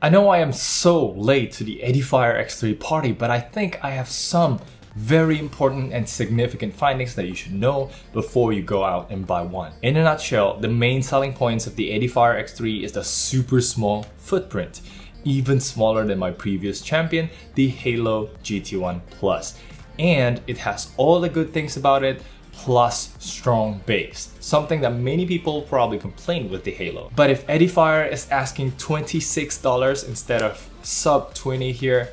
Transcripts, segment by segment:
I know I am so late to the Edifier X3 party, but I think I have some very important and significant findings that you should know before you go out and buy one. In a nutshell, the main selling points of the Edifier X3 is the super small footprint, even smaller than my previous champion, the Haylou GT1 Plus. And it has all the good things about it, plus strong bass, something that many people probably complain with the Haylou. But if Edifier is asking $26 instead of sub 20 here,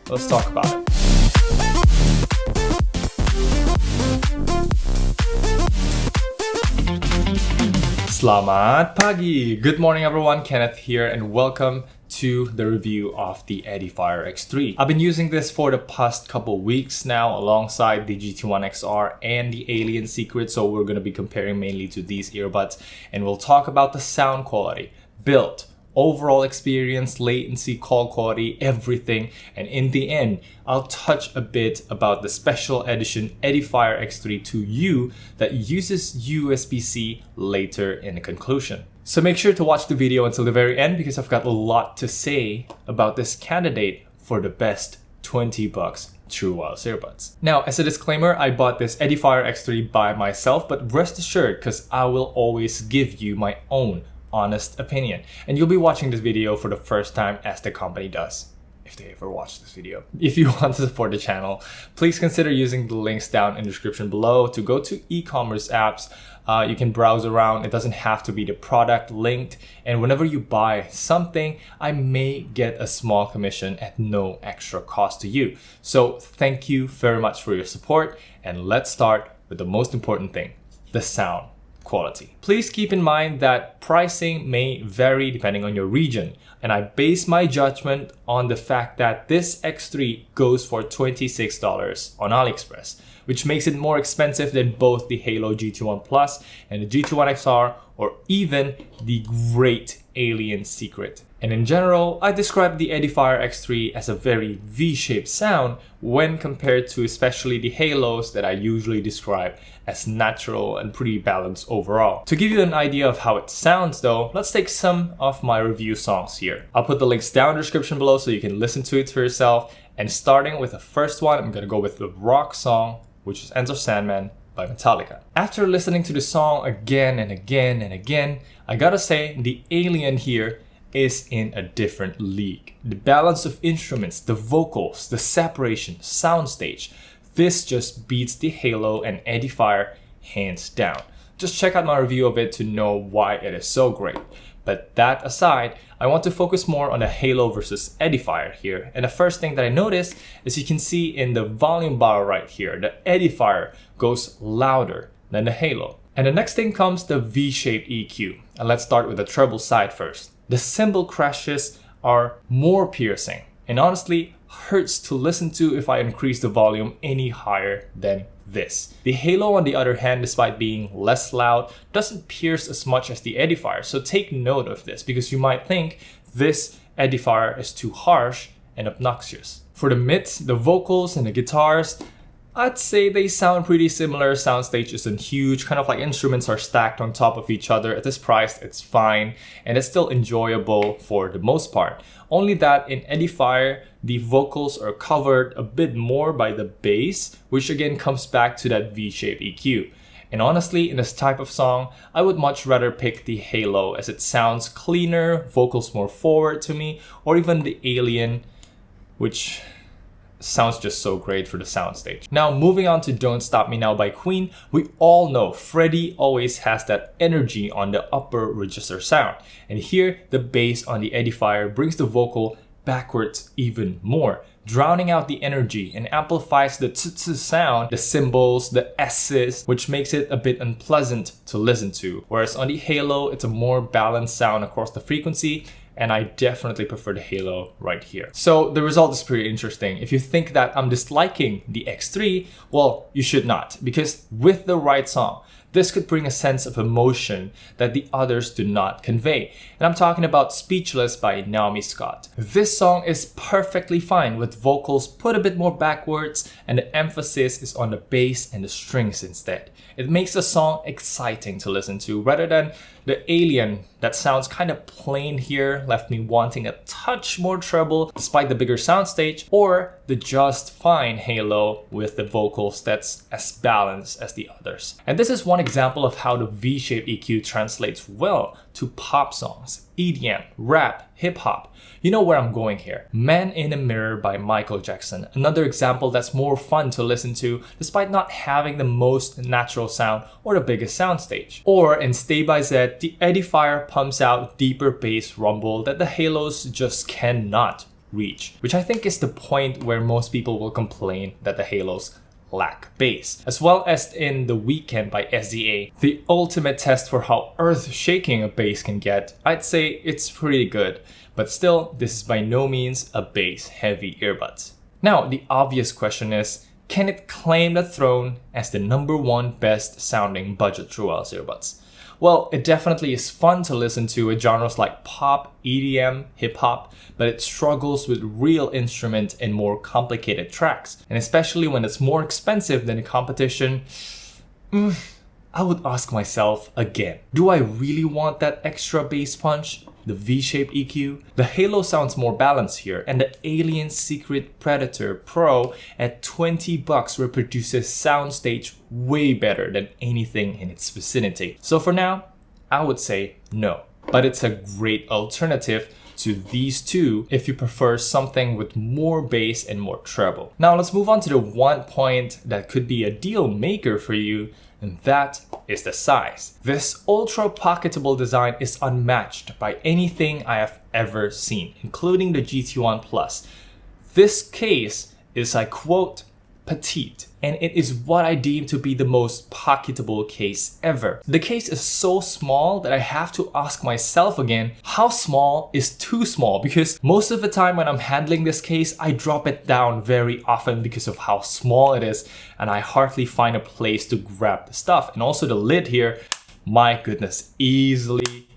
let's talk about it. Selamat pagi! Good morning everyone, Kenneth here and welcome to the review of the Edifier X3. I've been using this for the past couple weeks now alongside the GT1 XR and the Alien Secret, so we're going to be comparing mainly to these earbuds and we'll talk about the sound quality, build, overall experience, latency, call quality, everything, and in the end I'll touch a bit about the special edition Edifier X3 2U that uses USB-C later in the conclusion. So make sure to watch the video until the very end because I've got a lot to say about this candidate for the best 20 bucks True Wireless earbuds. Now, as a disclaimer, I bought this Edifier X3 by myself, but rest assured because I will always give you my own honest opinion, and you'll be watching this video for the first time as the company does, if they ever watch this video. If you want to support the channel, please consider using the links down in the description below to go to e-commerce apps. You can browse around, it doesn't have to be the product linked, and whenever you buy something, I may get a small commission at no extra cost to you. So thank you very much for your support, and let's start with the most important thing, the sound quality. Please keep in mind that pricing may vary depending on your region, and I base my judgment on the fact that this X3 goes for $26 on AliExpress, which makes it more expensive than both the Haylou GT1 Plus and the GT1 XR, or even the great Alien Secret. And in general, I describe the Edifier X3 as a very V-shaped sound when compared to especially the Haylous that I usually describe as natural and pretty balanced overall. To give you an idea of how it sounds though, let's take some of my review songs here. I'll put the links down in the description below so you can listen to it for yourself. And starting with the first one, I'm gonna go with the rock song, which is Enter Sandman by Metallica. After listening to the song again and again and again, I gotta say the Alien here is in a different league. The balance of instruments, the vocals, the separation, soundstage, this just beats the Haylou and Edifier hands down. Just check out my review of it to know why it is so great. But that aside, I want to focus more on the Haylou versus Edifier here. And the first thing that I noticed is you can see in the volume bar right here, the Edifier goes louder than the Haylou. And the next thing comes the V-shaped EQ. And let's start with the treble side first. The cymbal crashes are more piercing and honestly hurts to listen to if I increase the volume any higher than this. The Haylou, on the other hand, despite being less loud, doesn't pierce as much as the Edifier, so take note of this because you might think this Edifier is too harsh and obnoxious. For the mids, the vocals and the guitars, I'd say they sound pretty similar. Soundstage isn't huge, kind of like instruments are stacked on top of each other. At this price, it's fine, and it's still enjoyable for the most part. Only that in Edifier, the vocals are covered a bit more by the bass, which again comes back to that V-shaped EQ. And honestly, in this type of song, I would much rather pick the Haylou as it sounds cleaner, vocals more forward to me, or even the Alien, which sounds just so great for the soundstage. Now moving on to Don't Stop Me Now by Queen, we all know Freddie always has that energy on the upper register sound. And here, the bass on the Edifier brings the vocal backwards even more, drowning out the energy and amplifies the tsk sound, the cymbals, the S's, which makes it a bit unpleasant to listen to. Whereas on the Haylou, it's a more balanced sound across the frequency, and I definitely prefer the Haylou right here. So the result is pretty interesting. If you think that I'm disliking the X3, well, you should not, because with the right song, this could bring a sense of emotion that the others do not convey. And I'm talking about Speechless by Naomi. This song is perfectly fine with vocals put a bit more backwards and the emphasis is on the bass and the strings instead. It makes the song exciting to listen to rather than The Alien, that sounds kind of plain here, left me wanting a touch more treble despite the bigger soundstage, or the just fine Haylou with the vocals that's as balanced as the others. And this is one example of how the V-shaped EQ translates well to pop songs, EDM, rap, hip-hop. You know where I'm going here. Man in a Mirror by Michael Jackson, another example that's more fun to listen to despite not having the most natural sound or the biggest soundstage. Or in Stay by Z, the Edifier pumps out deeper bass rumble that the Haylous just cannot reach, which I think is the point where most people will complain that the Haylous lack bass. As well as in The Weekend by SZA, the ultimate test for how earth-shaking a bass can get, I'd say it's pretty good. But still, this is by no means a bass-heavy earbuds. Now, the obvious question is, can it claim the throne as the #1 best sounding budget True Wireless earbuds? Well, it definitely is fun to listen to with genres like pop, EDM, hip-hop, but it struggles with real instrument and more complicated tracks. And especially when it's more expensive than the competition, I would ask myself again, do I really want that extra bass punch? The V-shaped EQ? The Haylou sounds more balanced here, and the Alien Secret Predator Pro at $20 reproduces soundstage way better than anything in its vicinity. So for now, I would say no. But it's a great alternative to these two if you prefer something with more bass and more treble. Now let's move on to the one point that could be a deal maker for you, and that is the size. This ultra pocketable design is unmatched by anything I have ever seen, including the GT1 Plus. This case is, I quote, petite, and it is what I deem to be the most pocketable case ever. The case is so small that I have to ask myself again, how small is too small? Because most of the time when I'm handling this case, I drop it down very often because of how small it is, and I hardly find a place to grab the stuff. And also the lid here, my goodness, easily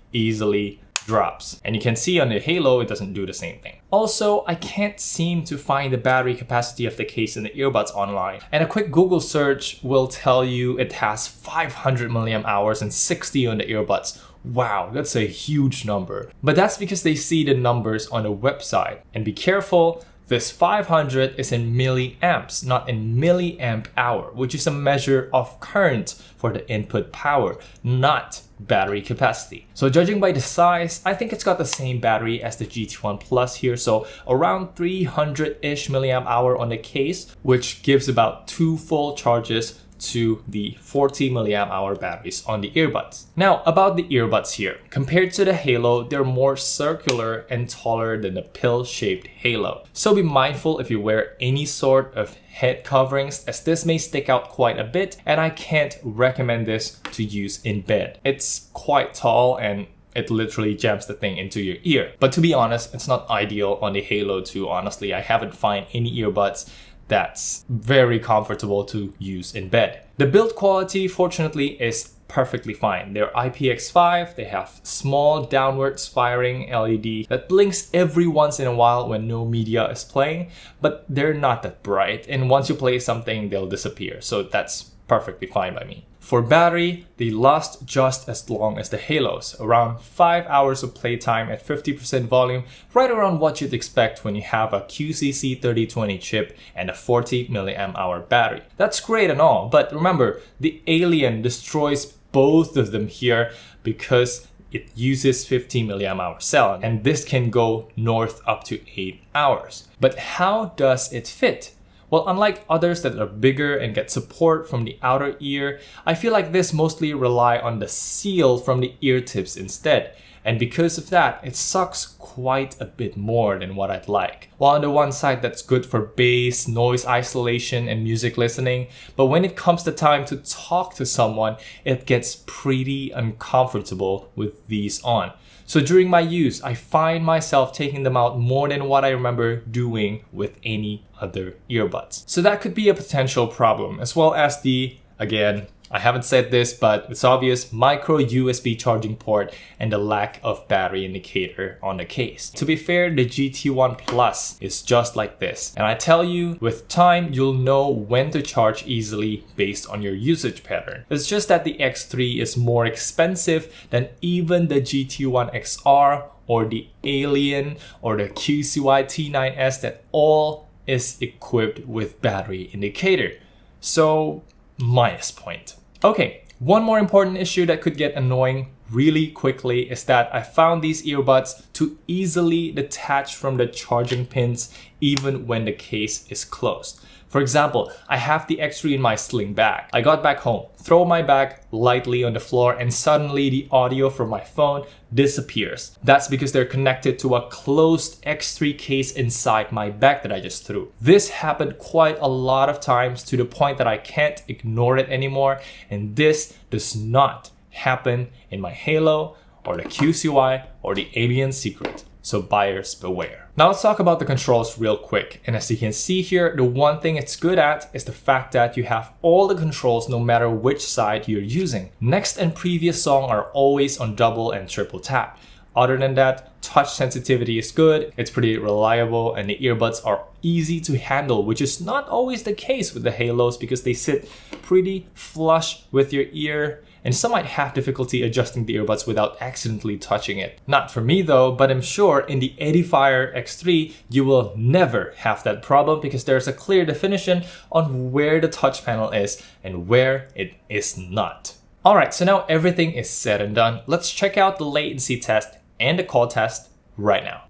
drops. And you can see on the Haylou, it doesn't do the same thing. Also, I can't seem to find the battery capacity of the case in the earbuds online. And a quick Google search will tell you it has 500 milliamp hours and 60 on the earbuds. Wow, that's a huge number. But that's because they see the numbers on the website. And be careful, this 500 is in milliamps, not in milliamp hour, which is a measure of current for the input power, not battery capacity. So judging by the size, I think it's got the same battery as the GT1 Plus here, so around 300-ish milliamp hour on the case, which gives about 2 full charges to the 40 milliamp hour batteries on the earbuds. Now about the earbuds here, compared to the Haylou, they're more circular and taller than the pill-shaped Haylou. So be mindful if you wear any sort of head coverings, as this may stick out quite a bit, and I can't recommend this to use in bed. It's quite tall and it literally jams the thing into your ear. But to be honest, it's not ideal on the Haylou too. Honestly, I haven't found any earbuds that's very comfortable to use in bed. The build quality, fortunately, is perfectly fine. They're IPX5, they have small downwards firing LED that blinks every once in a while when no media is playing, but they're not that bright, and once you play something, they'll disappear, so that's perfectly fine by me. For battery, they last just as long as the Haylous, around 5 hours of playtime at 50% volume, right around what you'd expect when you have a QCC3020 chip and a 40 mAh battery. That's great and all, but remember, the Alien destroys both of them here because it uses 50 mAh cell, and this can go north up to 8 hours. But how does it fit? Well, unlike others that are bigger and get support from the outer ear, I feel like this mostly rely on the seal from the ear tips instead. And because of that, it sucks quite a bit more than what I'd like. While on the one side, that's good for bass, noise isolation, and music listening, but when it comes to time to talk to someone, it gets pretty uncomfortable with these on. So during my use, I find myself taking them out more than what I remember doing with any other earbuds. So that could be a potential problem, as well as the, again, I haven't said this, but it's obvious: micro USB charging port and the lack of battery indicator on the case. To be fair, the GT1 Plus is just like this. And I tell you, with time, you'll know when to charge easily based on your usage pattern. It's just that the X3 is more expensive than even the GT1 XR or the Alien or the QCY T9S that all is equipped with battery indicator. So, minus point. Okay, one more important issue that could get annoying really quickly is that I found these earbuds to easily detach from the charging pins even when the case is closed. For example, I have the X3 in my Slynk bag. I got back home, throw my bag lightly on the floor, and suddenly the audio from my phone disappears. That's because they're connected to a closed X3 case inside my bag that I just threw. This happened quite a lot of times to the point that I can't ignore it anymore, and this does not happen in my Haylou or the QCY or the Alien Secret. So buyers beware. Now let's talk about the controls real quick. And as you can see here, the one thing it's good at is the fact that you have all the controls no matter which side you're using. Next and previous song are always on double and triple tap. Other than that, touch sensitivity is good, it's pretty reliable, and the earbuds are easy to handle, which is not always the case with the Haylous because they sit pretty flush with your ear, and some might have difficulty adjusting the earbuds without accidentally touching it. Not for me though, but I'm sure in the Edifier X3 you will never have that problem because there's a clear definition on where the touch panel is and where it is not. Alright, so now everything is said and done. Let's check out the latency test and the call test right now.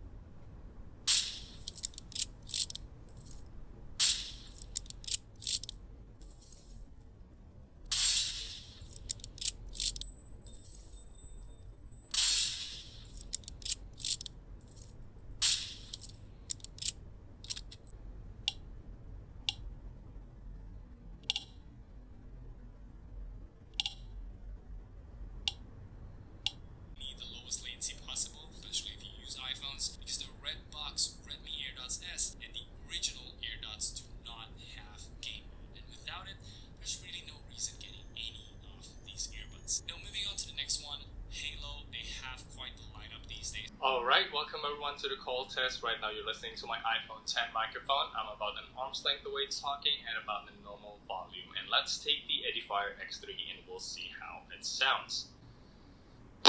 Alright, welcome everyone to the call test. Right now you're listening to my iPhone 10 microphone. I'm about an arm's length away talking and about the normal volume. And let's take the Edifier X3 and we'll see how it sounds.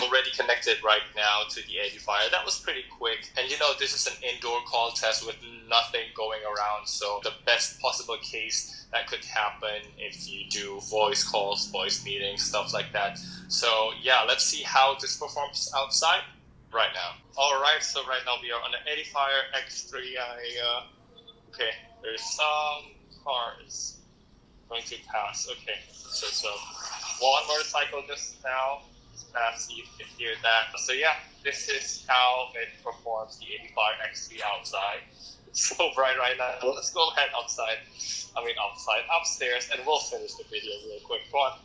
Already connected right now to the Edifier. That was pretty quick. And you know, this is an indoor call test with nothing going around. So the best possible case that could happen if you do voice calls, voice meetings, stuff like that. So yeah, let's see how this performs outside right now. Alright, so right now we are on the Edifier X3. Okay, there's some cars going to pass. Okay, so one motorcycle just now is past, you can hear that. So yeah, this is how it performs the Edifier X3 outside. It's so bright right now. Let's go ahead upstairs, and we'll finish the video real quick. Go on.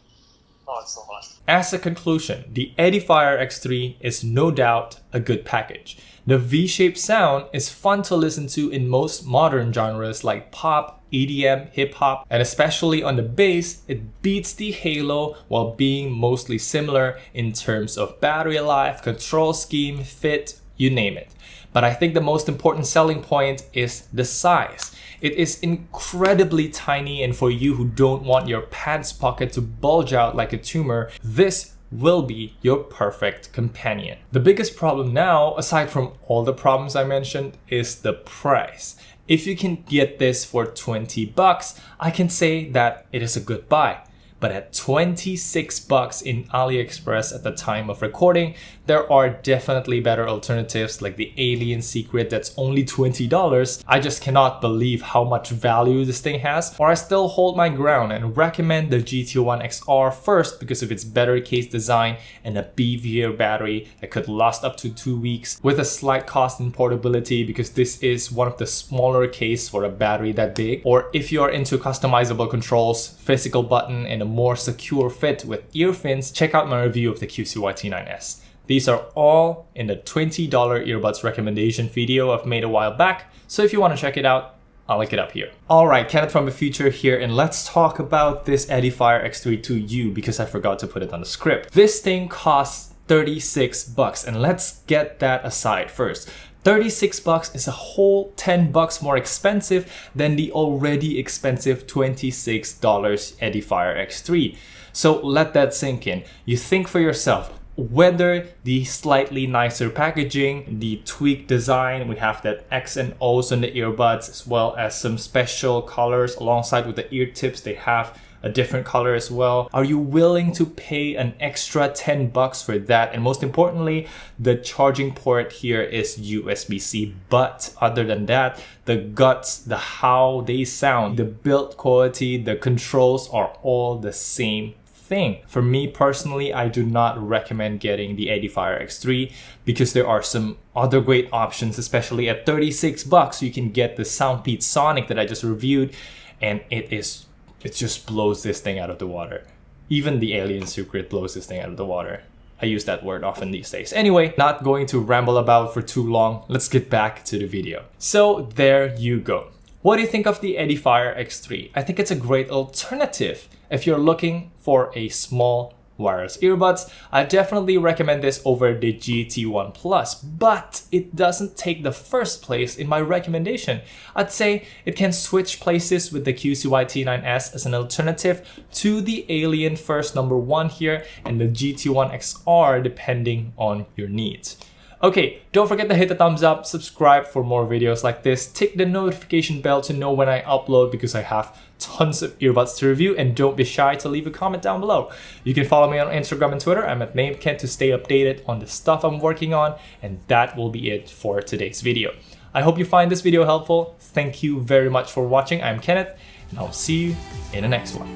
Oh, it's so hot. As a conclusion, the Edifier X3 is no doubt a good package. The V-shaped sound is fun to listen to in most modern genres like pop, EDM, hip-hop, and especially on the bass, it beats the Haylou while being mostly similar in terms of battery life, control scheme, fit, you name it. But I think the most important selling point is the size. It is incredibly tiny, and for you who don't want your pants pocket to bulge out like a tumor, this will be your perfect companion. The biggest problem now, aside from all the problems I mentioned, is the price. If you can get this for 20 bucks, I can say that it is a good buy. But at 26 bucks in AliExpress at the time of recording, there are definitely better alternatives like the Alien Secret that's only $20. I just cannot believe how much value this thing has, or I still hold my ground and recommend the GT1 XR first because of its better case design and a beefier battery that could last up to 2 weeks with a slight cost in portability because this is one of the smaller case for a battery that big. Or if you're into customizable controls, physical button, and a more secure fit with ear fins, check out my review of the QCY T9S. These are all in the $20 earbuds recommendation video I've made a while back, so if you want to check it out, I'll link it up here. Alright, Kenneth from the future here, and let's talk about this Edifier X3 to you because I forgot to put it on the script. This thing costs 36 bucks, and let's get that aside first. 36 bucks is a whole 10 bucks more expensive than the already expensive $26 Edifier X3. So let that sink in. You think for yourself, whether the slightly nicer packaging, the tweaked design, we have that X and O's on the earbuds, as well as some special colors alongside with the ear tips, they have a different color as well. Are you willing to pay an extra 10 bucks for that? And most importantly, the charging port here is USB-C. But other than that, the guts, the how they sound, the build quality, the controls are all the same thing. For me personally, I do not recommend getting the Edifier X3 because there are some other great options, especially at 36 bucks. You can get the Soundpeat Sonic that I just reviewed, and it just blows this thing out of the water. Even the Alien Secret blows this thing out of the water. I use that word often these days. Anyway, not going to ramble about for too long. Let's get back to the video. So there you go. What do you think of the Edifier X3? I think it's a great alternative if you're looking for a small wireless earbuds. I definitely recommend this over the GT1 Plus, but it doesn't take the first place in my recommendation. I'd say it can switch places with the QCY T9S as an alternative to the Alien First #1 here and the GT1 XR depending on your needs. Okay, don't forget to hit the thumbs up, subscribe for more videos like this, tick the notification bell to know when I upload because I have tons of earbuds to review, and don't be shy to leave a comment down below. You can follow me on Instagram and Twitter. I'm at NameKent to stay updated on the stuff I'm working on, and that will be it for today's video. I hope you find this video helpful. Thank you very much for watching. I'm Kenneth, and I'll see you in the next one.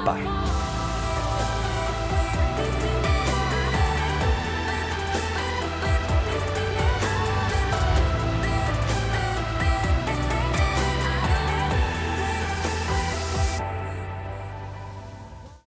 Bye.